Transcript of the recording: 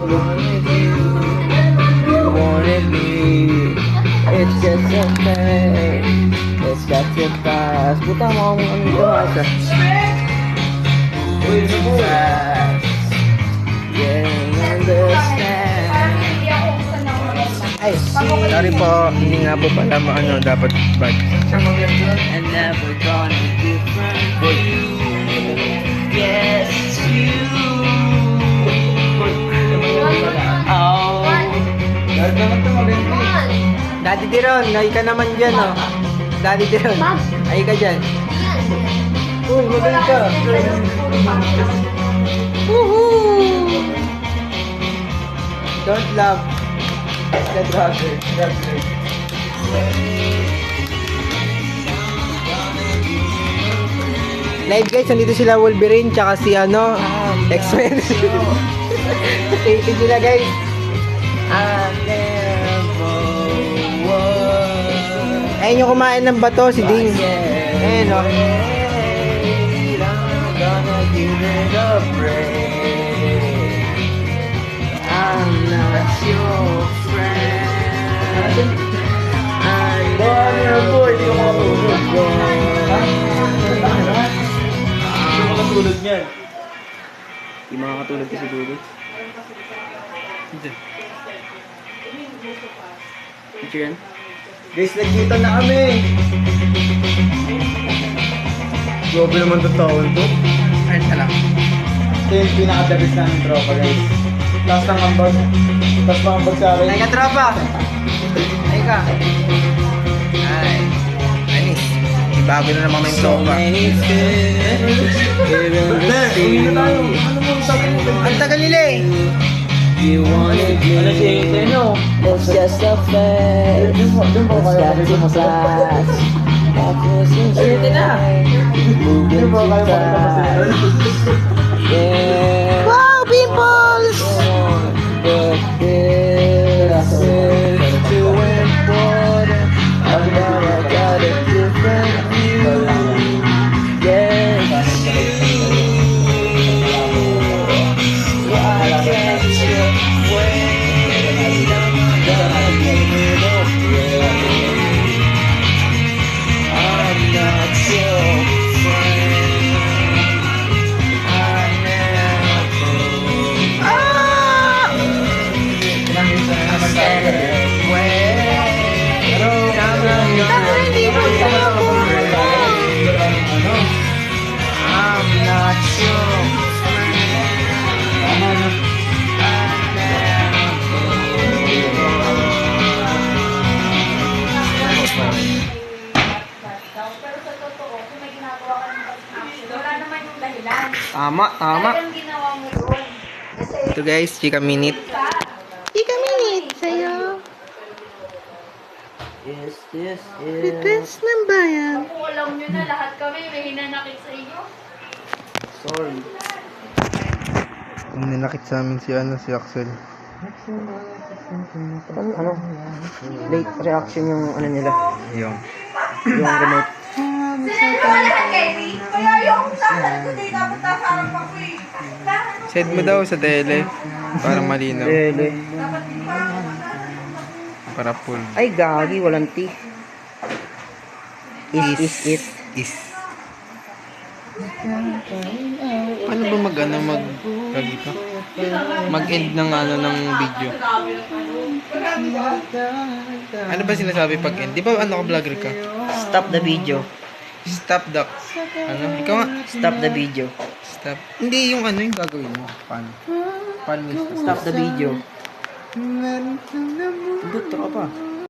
You wanted me. It's just a thing. It's got to pass. Puta mo kung ano ito asa. Yeah, understand. Ay, sorry po. Hindi nga po pala ano, dapat bad. And never gonna be different for you. Yes, you. Oh. Daddy Diron, ay ka naman dyan, oh. Daddy Diron, ay ka dyan. Uy, magaling ka. Woohoo! Don't love the brother. Live guys, nandito sila Wolverine tsaka si ano, X-Men. Thank you na guys. Ayun yung kumain ng bato, si Ding. Ayun o. I'm not your friend. I'm your boy. Hindi mo katulad niyan. Di makakatulog kasi dulo. Hindi. Picture yan? Guys, nagkita na kami. Grabe naman itong taon to. Ayun ka lang. Ito yung pinaka-dabis namin tropa guys. Last ng ambag. Last ng ambag sa akin. Ay ka tropa! Ay ka! Ay. Anis. Ibago na naman may tropa. Uwi na tayo. Ano mo sabi mo? Ang tagal nila eh. You wanted me. Ano si Teno? It's just a phase. It's got to pass. Ito na. Moving too fast. Yeah. Wow, pimples! But this is too important. I got a different view. Yes. Why can't you wait? I'm gonna give it up. I'm not your friend. I never. Ah! I'm not your Pero sa totoo, kung may ginagawa ka ng action, wala naman yung dahilan. Tama, tama. Talagang ginawa mo yun. Kasi, Ito guys, chika minute. ka, Chika minute sa'yo. Yes, yes, yes. Request ng bayan. kung alam nyo na lahat kami, may hinanakit sa inyo. Sorry. Ninakit sa amin si Axel. Ano? Late reaction yung ano nila. Yung. Yung remote. Sinabi mo lahat, Kelly. Kaya yung sasalit ko dito, dapat nasarap ako eh. Send mo daw sa tele. Para malinaw. Lele. Para full. Ay, gagi. Walang T. Is. Is. Paano ba mag-end ng ng video? Ano ba sinasabi pag end? Di ba vlogger ka? Stop the video. Stop the... Ikaw nga. Stop the video. Stop. Hindi yung yung gagawin mo. Paano? Paano mo Stop the video. Ito, tropa.